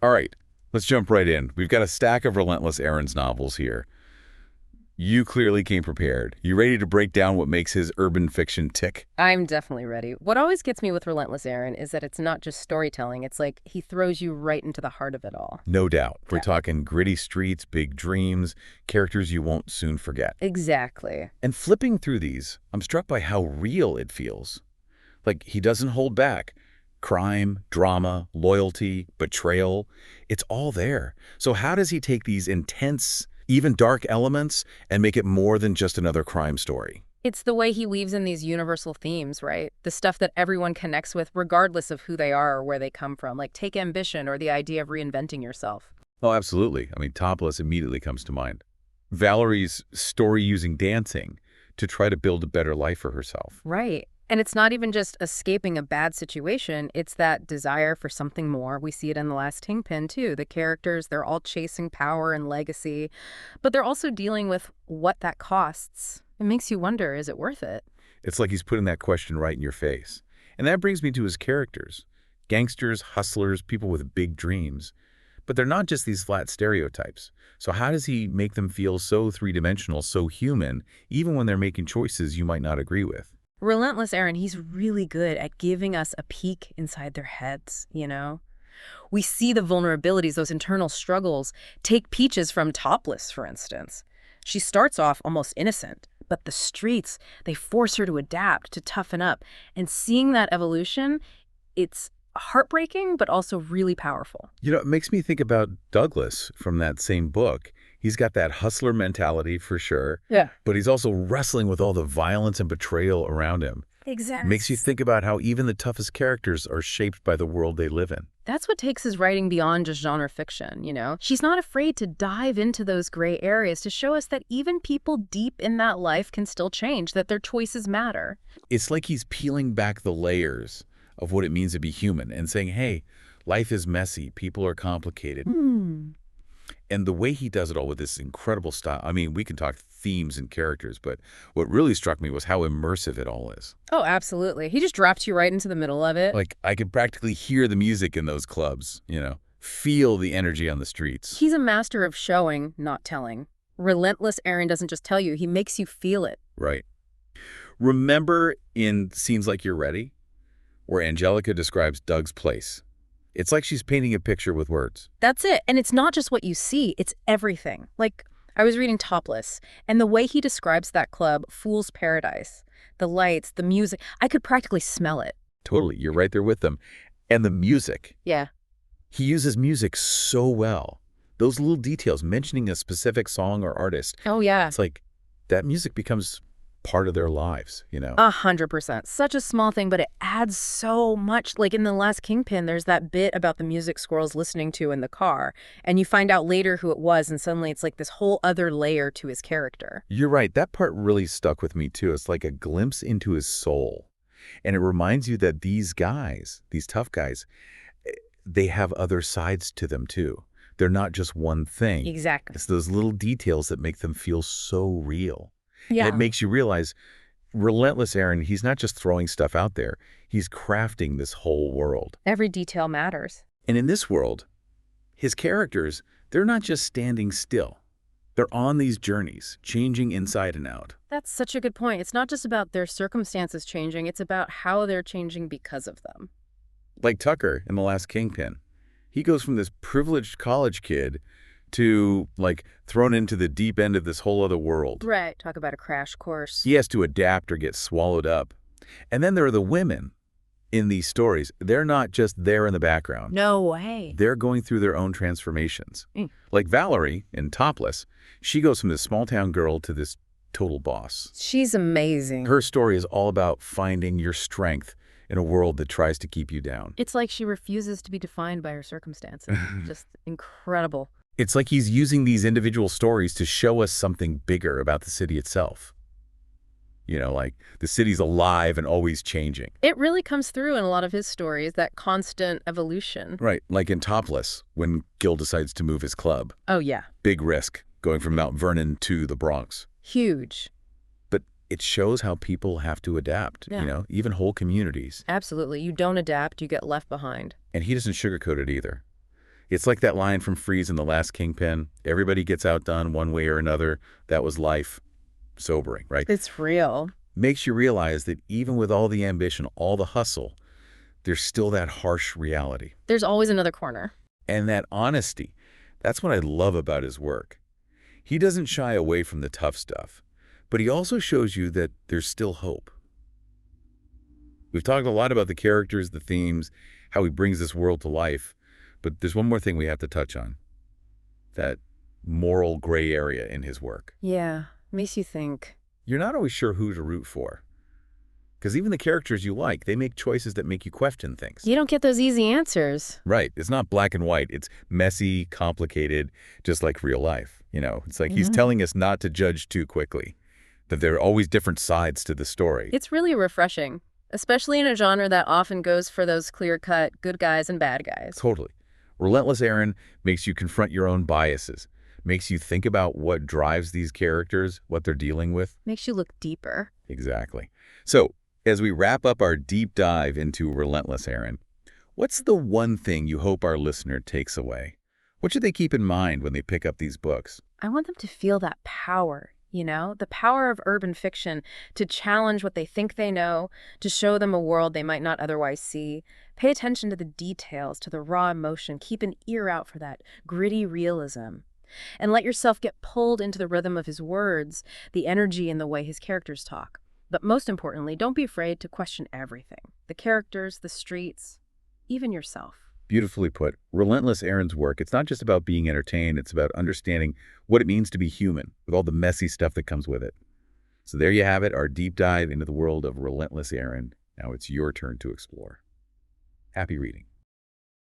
All right, let's jump right in. We've got a stack of Relentless Aaron's novels here. You clearly came prepared. You ready to break down what makes his urban fiction tick? I'm definitely ready. What always gets me with Relentless Aaron is that it's not just storytelling. It's like he throws you right into the heart of it all. No doubt. We're Yeah. talking gritty streets, big dreams, characters you won't soon forget. Exactly. And flipping through these, I'm struck by how real it feels. Like he doesn't hold back. Crime, drama, loyalty, betrayal, it's all there. So how does he take these intense, even dark elements and make it more than just another crime story? It's the way he weaves in these universal themes, right? The stuff that everyone connects with regardless of who they are or where they come from. Like take ambition or the idea of reinventing yourself. Oh, absolutely. I mean, Topless immediately comes to mind. Valerie's story using dancing to try to build a better life for herself. Right. And it's not even just escaping a bad situation. It's that desire for something more. We see it in The Last Kingpin, too. The characters, they're all chasing power and legacy, but they're also dealing with what that costs. It makes you wonder, is it worth it? It's like he's putting that question right in your face. And that brings me to his characters. Gangsters, hustlers, people with big dreams. But they're not just these flat stereotypes. So how does he make them feel so three-dimensional, so human, even when they're making choices you might not agree with? Relentless Aaron, he's really good at giving us a peek inside their heads, you know? We see the vulnerabilities, those internal struggles. Take Peaches from Topless, for instance. She starts off almost innocent, but the streets, they force her to adapt, to toughen up. And seeing that evolution, it's heartbreaking, but also really powerful. You know, it makes me think about Douglas from that same book. He's got that hustler mentality for sure, Yeah. but he's also wrestling with all the violence and betrayal around him. Exactly. Makes you think about how even the toughest characters are shaped by the world they live in. That's what takes his writing beyond just genre fiction, you know? She's not afraid to dive into those gray areas to show us that even people deep in that life can still change, that their choices matter. It's like he's peeling back the layers of what it means to be human and saying, hey, life is messy, people are complicated. And the way he does it all with this incredible style, I mean, we can talk themes and characters, but what really struck me was how immersive it all is. Oh, absolutely. He just dropped you right into the middle of it. Like, I could practically hear the music in those clubs, feel the energy on the streets. He's a master of showing, not telling. Relentless Aaron doesn't just tell you, he makes you feel it. Right. Remember in Scenes Like You're Ready, where Angelica describes Doug's place? It's like she's painting a picture with words. That's it. And it's not just what you see, it's everything. Like, I was reading Topless, and the way he describes that club, Fool's Paradise, the lights, the music, I could practically smell it. Totally, you're right there with them. And the music. Yeah. He uses music so well. Those little details, mentioning a specific song or artist. Oh, yeah. It's like that music becomes part of their lives, 100%. Such a small thing, but it adds so much. Like in The Last Kingpin, there's that bit about the music Squirrel's listening to in the car, and you find out later who it was, and suddenly it's like this whole other layer to his character. You're right. That part really stuck with me, too. It's like a glimpse into his soul. And it reminds you that these guys, these tough guys, they have other sides to them, too. They're not just one thing. Exactly. It's those little details that make them feel so real. Yeah. And it makes you realize, Relentless Aaron, he's not just throwing stuff out there. He's crafting this whole world. Every detail matters. And in this world, his characters, they're not just standing still. They're on these journeys, changing inside and out. That's such a good point. It's not just about their circumstances changing, it's about how they're changing because of them. Like Tucker in The Last Kingpin. He goes from this privileged college kid to, like, thrown into the deep end of this whole other world. Right. Talk about a crash course. He has to adapt or get swallowed up. And then there are the women in these stories. They're not just there in the background. No way. They're going through their own transformations. Like Valerie in Topless, she goes from this small-town girl to this total boss. She's amazing. Her story is all about finding your strength in a world that tries to keep you down. It's like she refuses to be defined by her circumstances. Just incredible. It's like he's using these individual stories to show us something bigger about the city itself. Like the city's alive and always changing. It really comes through in a lot of his stories, that constant evolution. Right, like in Topless, when Gil decides to move his club. Oh, yeah. Big risk, going from Mount Vernon to the Bronx. Huge. But it shows how people have to adapt, Yeah. Even whole communities. Absolutely. You don't adapt, you get left behind. And he doesn't sugarcoat it either. It's like that line from Freeze in The Last Kingpin. Everybody gets outdone one way or another. That was life. Sobering, right? It's real. Makes you realize that even with all the ambition, all the hustle, there's still that harsh reality. There's always another corner. And that honesty, that's what I love about his work. He doesn't shy away from the tough stuff, but he also shows you that there's still hope. We've talked a lot about the characters, the themes, how he brings this world to life, but there's one more thing we have to touch on. That moral gray area in his work. Yeah, makes you think. You're not always sure who to root for. Because even the characters you like, they make choices that make you question things. You don't get those easy answers. Right. It's not black and white. It's messy, complicated, just like real life. It's like he's telling us not to judge too quickly, that there are always different sides to the story. It's really refreshing, especially in a genre that often goes for those clear-cut good guys and bad guys. Totally. Relentless Aaron makes you confront your own biases, makes you think about what drives these characters, what they're dealing with. Makes you look deeper. Exactly. So, as we wrap up our deep dive into Relentless Aaron, what's the one thing you hope our listener takes away? What should they keep in mind when they pick up these books? I want them to feel that power, the power of urban fiction to challenge what they think they know, to show them a world they might not otherwise see. Pay attention to the details, to the raw emotion. Keep an ear out for that gritty realism. And let yourself get pulled into the rhythm of his words, the energy and the way his characters talk. But most importantly, don't be afraid to question everything. The characters, the streets, even yourself. Beautifully put. Relentless Aaron's work, it's not just about being entertained, it's about understanding what it means to be human, with all the messy stuff that comes with it. So there you have it, our deep dive into the world of Relentless Aaron. Now it's your turn to explore. Happy reading.